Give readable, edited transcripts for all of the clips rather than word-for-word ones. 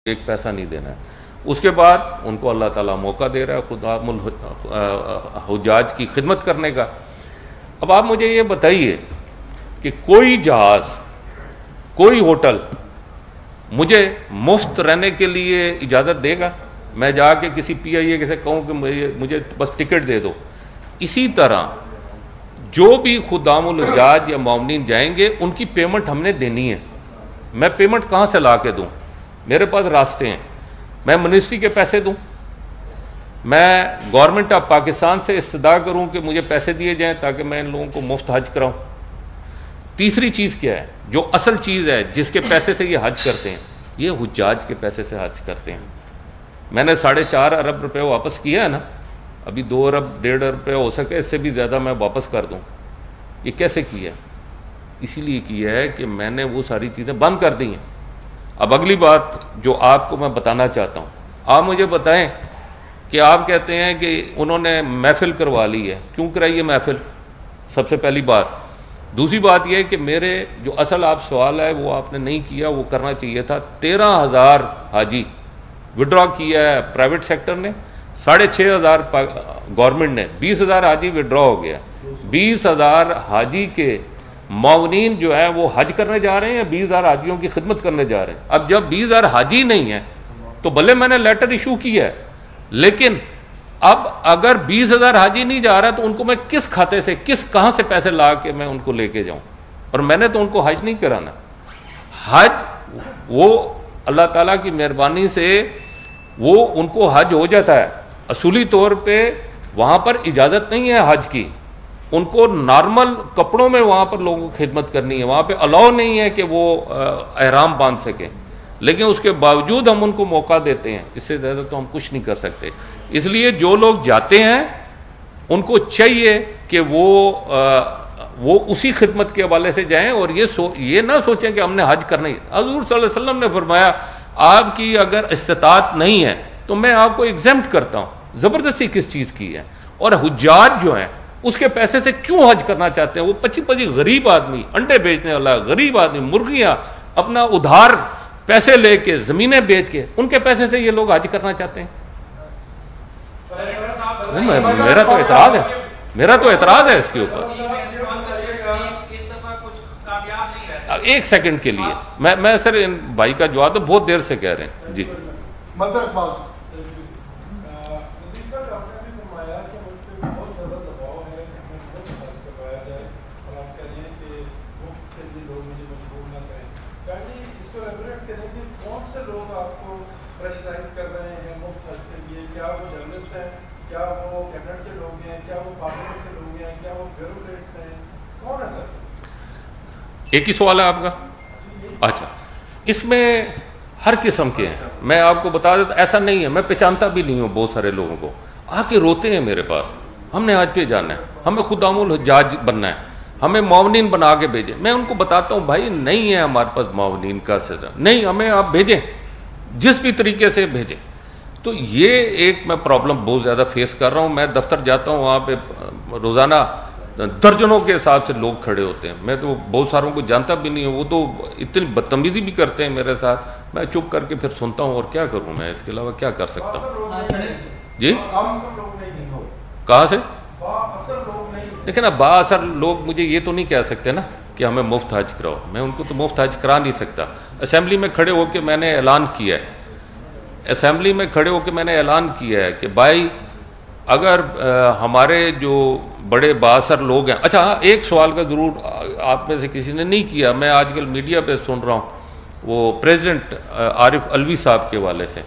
एक पैसा नहीं देना है। उसके बाद उनको अल्लाह ताला मौका दे रहा है खुदामुल हुज्जाज की खिदमत करने का। अब आप मुझे ये बताइए कि कोई जहाज़, कोई होटल मुझे मुफ्त रहने के लिए इजाज़त देगा? मैं जाके किसी PIA से कहूँ कि मुझे बस टिकट दे दो। इसी तरह जो भी खुदामुल हुज्जाज या मोमिनीन जाएंगे उनकी पेमेंट हमने देनी है। मैं पेमेंट कहाँ से ला के दूँ? मेरे पास रास्ते हैं। मैं मिनिस्ट्री के पैसे दूं, मैं गवर्नमेंट ऑफ पाकिस्तान से इस्तदा करूं कि मुझे पैसे दिए जाएं ताकि मैं इन लोगों को मुफ्त हज कराऊं। तीसरी चीज़ क्या है, जो असल चीज़ है जिसके पैसे से ये हज करते हैं, ये हुज्जाज के पैसे से हज करते हैं। मैंने 4.5 अरब रुपये वापस किया है ना, अभी 2 अरब 1.5 अरब रुपये हो सके इससे भी ज़्यादा मैं वापस कर दूँ। ये कैसे किया? इसीलिए किया है कि मैंने वो सारी चीज़ें बंद कर दी हैं। अब अगली बात जो आपको मैं बताना चाहता हूँ, आप मुझे बताएं कि आप कहते हैं कि उन्होंने महफिल करवा ली है, क्यों कराई है महफिल? सबसे पहली बात। दूसरी बात यह है कि मेरे जो असल आप सवाल है वो आपने नहीं किया, वो करना चाहिए था। 13,000 हाजी विड्रॉ किया है प्राइवेट सेक्टर ने, 6,500 गवर्नमेंट ने, 20,000 हाजी विड्रॉ हो गया। 20,000 हाजी के मोमिनीन जो है वो हज करने जा रहे हैं, 20,000 हाजियों की खिदमत करने जा रहे हैं। अब जब 20,000 हाजी नहीं है तो भले मैंने लेटर इशू किया है, लेकिन अब अगर 20,000 हाजी नहीं जा रहा तो उनको मैं किस खाते से, कहां से पैसे ला के मैं उनको लेके जाऊं? और मैंने तो उनको हज नहीं कराना। हज वो अल्लाह ताला की मेहरबानी से वो उनको हज हो जाता है। असूली तौर पे वहां पर इजाजत नहीं है हज की, उनको नॉर्मल कपड़ों में वहाँ पर लोगों को खिदमत करनी है। वहाँ पे अलाउ नहीं है कि वो एहराम बांध सकें, लेकिन उसके बावजूद हम उनको मौका देते हैं। इससे ज़्यादा तो हम कुछ नहीं कर सकते। इसलिए जो लोग जाते हैं उनको चाहिए कि वो उसी खिदमत के हवाले से जाएं और ये ना सोचें कि हमने हज करना ही। हज़ूर सल्लल्लाहु अलैहि वसल्लम ने फरमाया, आपकी अगर इस्तिताअत नहीं है तो मैं आपको एग्जेम्प्ट करता हूँ। ज़बरदस्ती किस चीज़ की है? और हुज्जाज जो हैं उसके पैसे से क्यों हज करना चाहते हैं? वो 25 गरीब आदमी, अंडे बेचने वाला गरीब आदमी, मुर्गियां अपना उधार पैसे लेके, जमीनें बेच के, उनके पैसे से ये लोग हज करना चाहते हैं। मेरा तो एतराज है इसके ऊपर। एक सेकंड के लिए मैं सर इन भाई का जवाब तो बहुत देर से कह रहे हैं जी। एक ही सवाल है आपका? अच्छा, इसमें हर किस्म के हैं। मैं आपको बता देता, ऐसा नहीं है, मैं पहचानता भी नहीं हूँ। बहुत सारे लोगों को आके रोते हैं मेरे पास, हमने हज पे जाना है, हमें खुदामुल हुज्जाज बनना है, हमें मोमिनीन बना के भेजें। मैं उनको बताता हूँ, भाई नहीं है हमारे पास मोमिनीन का सिस्टम, नहीं, हमें आप भेजें, जिस भी तरीके से भेजें। तो ये एक मैं प्रॉब्लम बहुत ज़्यादा फेस कर रहा हूँ। मैं दफ्तर जाता हूँ, वहाँ पे रोज़ाना दर्जनों के हिसाब से लोग खड़े होते हैं। मैं तो बहुत सारों को जानता भी नहीं हूँ, वो तो इतनी बदतमीजी भी करते हैं मेरे साथ। मैं चुप करके फिर सुनता हूँ, और क्या करूँ मैं, इसके अलावा क्या कर सकता हूँ जी? कहाँ से? देखिए ना, बाअसर लोग मुझे ये तो नहीं कह सकते ना कि हमें मुफ्त हज कराओ। मैं उनको तो मुफ्त हज करा नहीं सकता। असेंबली में खड़े होकर मैंने ऐलान किया है, असेंबली में खड़े होकर मैंने ऐलान किया है कि भाई अगर हमारे जो बड़े बाअसर लोग हैं। अच्छा हाँ, एक सवाल का ज़रूर आप में से किसी ने नहीं किया, मैं आजकल मीडिया पे सुन रहा हूँ, वो प्रेसिडेंट आरिफ अलवी साहब के वाले से,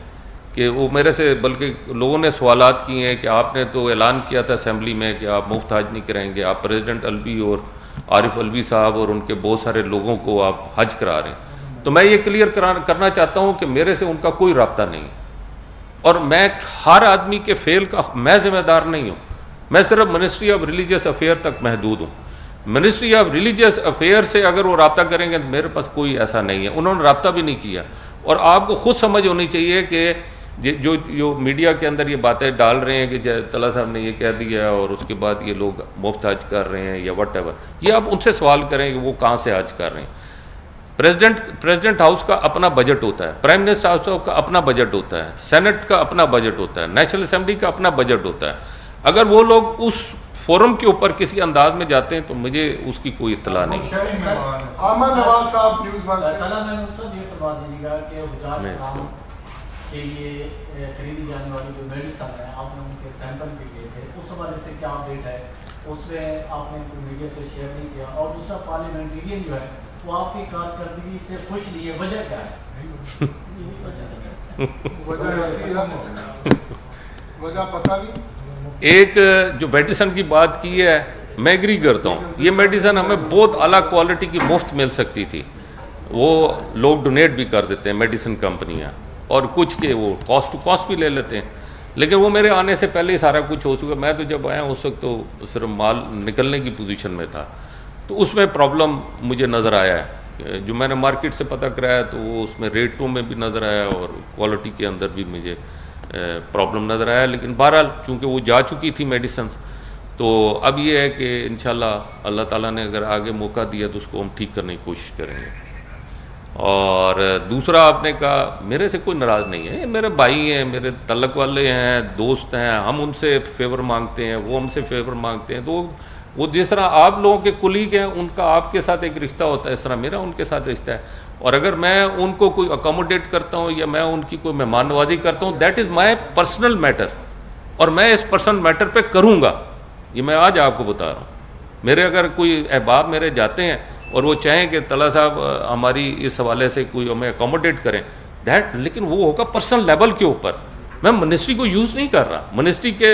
कि वो मेरे से, बल्कि लोगों ने सवालात किए हैं कि आपने तो ऐलान किया था असेंबली में कि आप मुफ्त हज नहीं कराएंगे, आप प्रेसिडेंट अलवी और आरिफ अलवी साहब और उनके बहुत सारे लोगों को आप हज करा रहे हैं। तो मैं ये क्लियर करना चाहता हूँ कि मेरे से उनका कोई रब्ता नहीं, और मैं हर आदमी के फेल का मैं जिम्मेदार नहीं हूँ। मैं सिर्फ मिनिस्ट्री ऑफ रिलीजियस अफेयर तक महदूद हूँ। मिनिस्ट्री ऑफ रिलीजियस अफेयर से अगर वो रब्ता करेंगे तो मेरे पास कोई ऐसा नहीं है, उन्होंने रब्ता भी नहीं किया। और आपको खुद समझ होनी चाहिए कि जो मीडिया के अंदर ये बातें डाल रहे हैं कि तला साहब ने ये कह दिया और उसके बाद ये लोग मुफ्त हज कर रहे हैं या वट एवर, ये आप उनसे सवाल करें कि वो कहाँ से हज कर रहे हैं। प्रेसिडेंट हाउस का अपना बजट होता है, प्राइम मिनिस्टर हाउस का अपना बजट होता है, सेनेट का अपना बजट होता है, नेशनल असेंबली का अपना बजट होता है। अगर वो लोग उस फोरम के ऊपर किसी अंदाज में जाते हैं तो मुझे उसकी कोई इत्तला नहीं। के लिए खरीदी जाने वाली जो मेडिसिन है, आपने उनके सैंपल भी लिए थे, उस हवाले से क्या अपडेट है? उसमें आपने मीडिया से शेयर नहीं किया। और दूसरा, पार्लियामेंटेरियन जो है वो आपकी कारकर्दगी से खुश नहीं है, वजह क्या है? वजह पता नहीं। एक जो मेडिसिन की बात की है, मैं एग्री करता हूँ, ये मेडिसिन हमें बहुत अला क्वालिटी की मुफ्त मिल सकती थी। वो लोग डोनेट भी कर देते हैं मेडिसिन कंपनियाँ, और कुछ के वो कॉस्ट टू कॉस्ट भी ले लेते हैं, लेकिन वो मेरे आने से पहले ही सारा कुछ हो चुका। मैं तो जब आया उस वक्त तो सिर्फ माल निकलने की पोजीशन में था, तो उसमें प्रॉब्लम मुझे नज़र आया है। जो मैंने मार्केट से पता कराया तो वो उसमें रेटों में भी नज़र आया और क्वालिटी के अंदर भी मुझे प्रॉब्लम नज़र आया। लेकिन बहरहाल चूँकि वो जा चुकी थी मेडिसिन, तो अब ये है कि इंशाल्लाह अल्लाह ताला ने अगर आगे मौका दिया तो उसको हम ठीक करने की कोशिश करेंगे। और दूसरा, आपने कहा मेरे से कोई नाराज़ नहीं है, ये मेरे भाई हैं, मेरे तल्लक वाले हैं, दोस्त हैं, हम उनसे फेवर मांगते हैं, वो हमसे फेवर मांगते हैं। तो वो जिस तरह आप लोगों के कुलीग हैं, उनका आपके साथ एक रिश्ता होता है, इस तरह मेरा उनके साथ रिश्ता है। और अगर मैं उनको कोई अकोमोडेट करता हूँ या मैं उनकी कोई मेहमान नवाजी करता हूँ, that is my personal matter, और मैं इस पर्सनल मैटर पर करूँगा। ये मैं आज आपको बता रहा हूँ। मेरे अगर कोई अहबाब मेरे जाते हैं और वो चाहें कि तला साहब हमारी इस हवाले से कोई हमें अकोमोडेट करें, दैट, लेकिन वो होगा पर्सनल लेवल के ऊपर। मैं मिनिस्ट्री को यूज़ नहीं कर रहा, मिनिस्ट्री के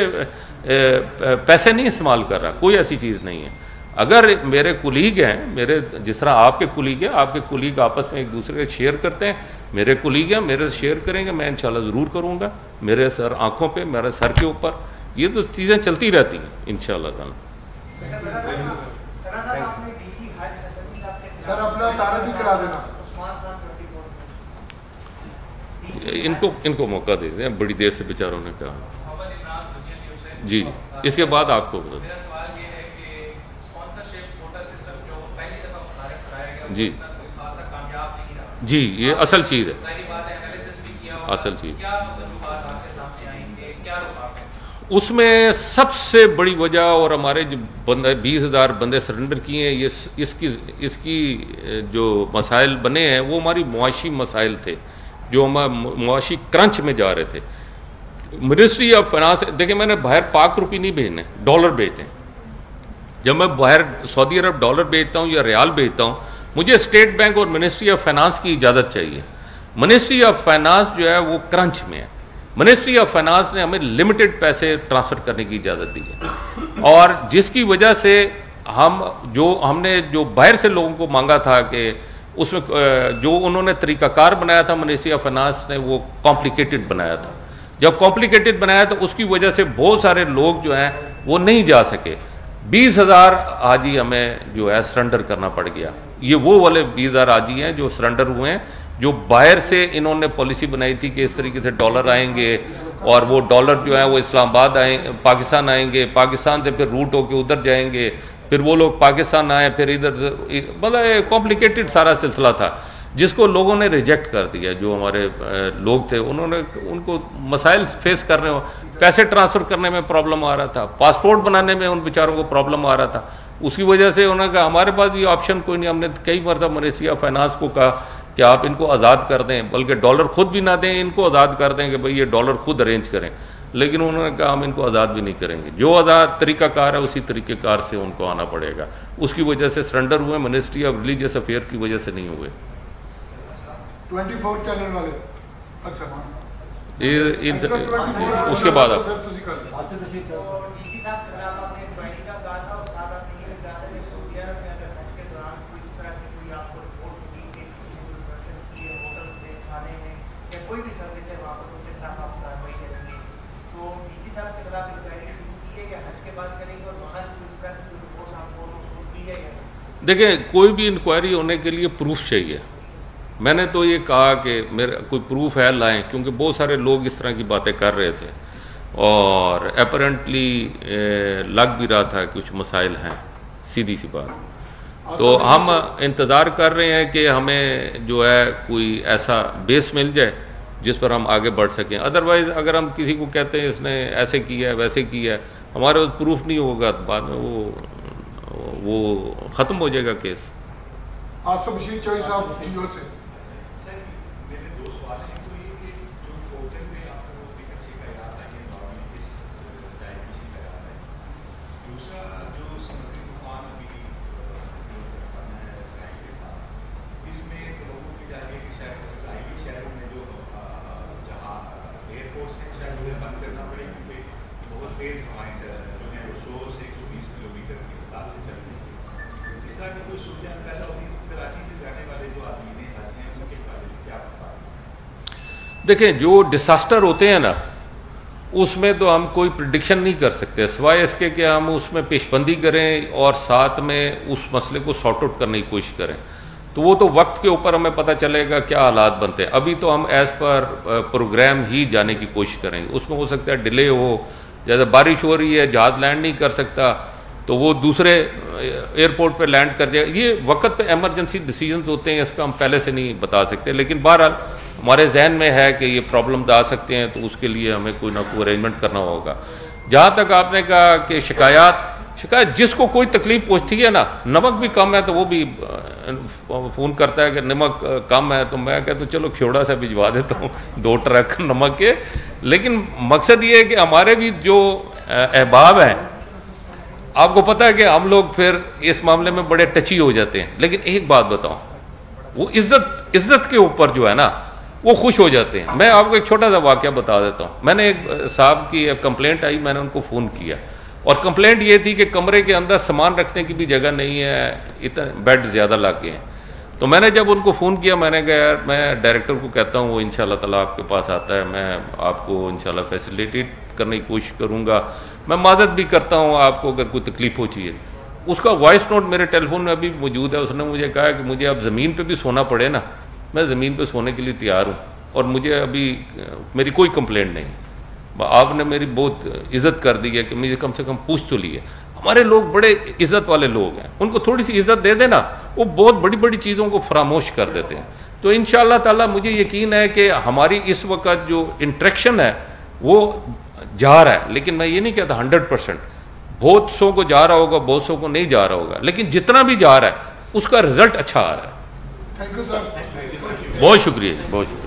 पैसे नहीं इस्तेमाल कर रहा, कोई ऐसी चीज़ नहीं है। अगर मेरे कुलीग हैं, मेरे जिस तरह आपके कुलीग हैं, आपके कुलीग आपस में एक दूसरे के शेयर करते हैं, मेरे कुलीग हैं, मेरे से शेयर करेंगे, मैं इंशाल्लाह ज़रूर करूँगा। मेरे सर आँखों पर, मेरे सर के ऊपर, ये तो चीज़ें चलती रहती हैं इंशाल्लाह ताला। सर अपना तारीफ भी करा देना। इनको मौका दे दें, बड़ी देर से बेचारों ने कहा। जी जी, इसके बाद आपको बता दें। जी जी, ये असल चीज़ है, असल चीज़। उसमें सबसे बड़ी वजह, और हमारे जो बंदे 20,000 बंदे सरेंडर किए हैं, ये इसकी जो मसाइल बने हैं वो हमारी मुआशी मसाइल थे, जो हम मुआशी क्रंच में जा रहे थे। मिनिस्ट्री ऑफ फाइनेंस, देखिए मैंने बाहर पाक रुपये नहीं भेजने, डॉलर भेजते हैं। जब मैं बाहर सऊदी अरब डॉलर भेजता हूँ या रियाल भेजता हूँ, मुझे स्टेट बैंक और मिनिस्ट्री ऑफ फाइनेंस की इजाज़त चाहिए। मिनिस्ट्री ऑफ फाइनेंस जो है वो क्रंच में है। मिनिस्ट्री ऑफ फाइनेंस ने हमें लिमिटेड पैसे ट्रांसफ़र करने की इजाज़त दी है, और जिसकी वजह से हमने जो बाहर से लोगों को मांगा था कि उसमें जो उन्होंने तरीक़ाकार बनाया था मिनिस्ट्री ऑफ फाइनेंस ने, वो कॉम्प्लिकेटेड बनाया था। जब कॉम्प्लिकेटेड बनाया तो उसकी वजह से बहुत सारे लोग जो हैं वो नहीं जा सके। 20,000 हाजी हमें जो है सरेंडर करना पड़ गया। ये वो वाले 20,000 हाजी हैं जो सरेंडर हुए हैं, जो बाहर से इन्होंने पॉलिसी बनाई थी कि इस तरीके से डॉलर आएंगे, और वो डॉलर जो है वो इस्लामाबाद पाकिस्तान आएंगे, पाकिस्तान से फिर रूट होके उधर जाएंगे, फिर वो लोग पाकिस्तान आए, फिर इधर, मतलब कॉम्प्लिकेटेड सारा सिलसिला था, जिसको लोगों ने रिजेक्ट कर दिया। जो हमारे लोग थे उनको मसाइल फेस करने, पैसे ट्रांसफ़र करने में प्रॉब्लम आ रहा था, पासपोर्ट बनाने में उन बेचारों को प्रॉब्लम आ रहा था। उसकी वजह से उन्होंने कहा हमारे पास ये ऑप्शन कोई नहीं। हमने कई मरतबा मिनिस्ट्री ऑफ फाइनेंस को कहा कि आप इनको आज़ाद कर दें, बल्कि डॉलर खुद भी ना दें, इनको आज़ाद कर दें कि भाई ये डॉलर खुद अरेंज करें, लेकिन उन्होंने कहा हम इनको आज़ाद भी नहीं करेंगे। जो आज़ाद तरीक़ाकार है उसी तरीक़ेकार से उनको आना पड़ेगा। उसकी वजह से सरेंडर हुए, मिनिस्ट्री ऑफ रिलीजियस अफेयर की वजह से नहीं हुए। 24 चैनल वाले, अच्छा उसके बाद आप देखिए, कोई भी इंक्वायरी होने के लिए प्रूफ चाहिए। मैंने तो ये कहा कि मेरा कोई प्रूफ है लाएं, क्योंकि बहुत सारे लोग इस तरह की बातें कर रहे थे और अपेरेंटली लग भी रहा था कुछ मसाइल हैं, सीधी सी बात। तो हम इंतज़ार कर रहे हैं कि हमें जो है कोई ऐसा बेस मिल जाए जिस पर हम आगे बढ़ सकें। अदरवाइज़ अगर हम किसी को कहते हैं इसने ऐसे किया है वैसे किया है, हमारे पास प्रूफ नहीं होगा तो बाद में वो ख़त्म हो जाएगा केस। आसम बशीर चौधरी साहब जीओ से। देखें, जो डिसास्टर होते हैं ना उसमें तो हम कोई प्रिडिक्शन नहीं कर सकते सिवाय इसके कि हम उसमें पेशबंदी करें और साथ में उस मसले को सॉर्ट आउट करने की कोशिश करें। तो वो तो वक्त के ऊपर हमें पता चलेगा क्या हालात बनते हैं। अभी तो हम एज़ पर प्रोग्राम ही जाने की कोशिश करेंगे। उसमें हो सकता है डिले हो, जैसे बारिश हो रही है जहाज़ लैंड नहीं कर सकता तो वो दूसरे एयरपोर्ट पे लैंड कर जाए। ये वक्त पे इमरजेंसी डिसीजंस होते हैं, इसका हम पहले से नहीं बता सकते, लेकिन बहरहाल हमारे जहन में है कि ये प्रॉब्लम्स आ सकते हैं, तो उसके लिए हमें कोई ना कोई अरेंजमेंट करना होगा। जहाँ तक आपने कहा कि शिकायत जिसको कोई तकलीफ पहुँचती है ना, नमक भी कम है तो वो भी फ़ोन करता है कि नमक कम है, तो मैं कहता हूँ चलो खियोड़ा से भिजवा देता हूँ 2 ट्रक नमक के। लेकिन मकसद ये है कि हमारे भी जो अहबाब हैं, आपको पता है कि हम लोग फिर इस मामले में बड़े टची हो जाते हैं। लेकिन एक बात बताऊं, वो इज्जत के ऊपर जो है ना वो खुश हो जाते हैं। मैं आपको एक छोटा सा वाक़या बता देता हूं। मैंने एक साहब की कंप्लेंट आई, मैंने उनको फ़ोन किया और कंप्लेंट ये थी कि कमरे के अंदर सामान रखने की भी जगह नहीं है, इतने बेड ज़्यादा लग गए हैं। तो मैंने जब उनको फ़ोन किया, मैंने कहा यार मैं डायरेक्टर को कहता हूँ वो इंशाल्लाह ताला आपके पास आता है, मैं आपको इंशाल्लाह फैसिलिटेट करने की कोशिश करूँगा, मैं माजत भी करता हूँ आपको अगर कोई तकलीफ हो चाहिए। उसका वॉइस नोट मेरे टेलीफोन में अभी मौजूद है। उसने मुझे कहा कि मुझे अब ज़मीन पे भी सोना पड़े ना, मैं ज़मीन पे सोने के लिए तैयार हूँ और मुझे अभी मेरी कोई कंप्लेंट नहीं। आपने मेरी बहुत इज़्ज़त कर दी है कि मुझे कम से कम पूछ तो लिए। हमारे लोग बड़े इज़्ज़त वाले लोग हैं, उनको थोड़ी सी इज़्ज़त दे देना वो बहुत बड़ी बड़ी चीज़ों को फरामोश कर देते हैं। तो इंशाअल्लाह ताला मुझे यकीन है कि हमारी इस वक्त जो इंट्रैक्शन है वो जा रहा है, लेकिन मैं ये नहीं कहता 100%। बहुत सौ को जा रहा होगा, बहुत सौ को नहीं जा रहा होगा, लेकिन जितना भी जा रहा है उसका रिजल्ट अच्छा आ रहा है। Thank you sir. बहुत शुक्रिया, बहुत शुक्रिया।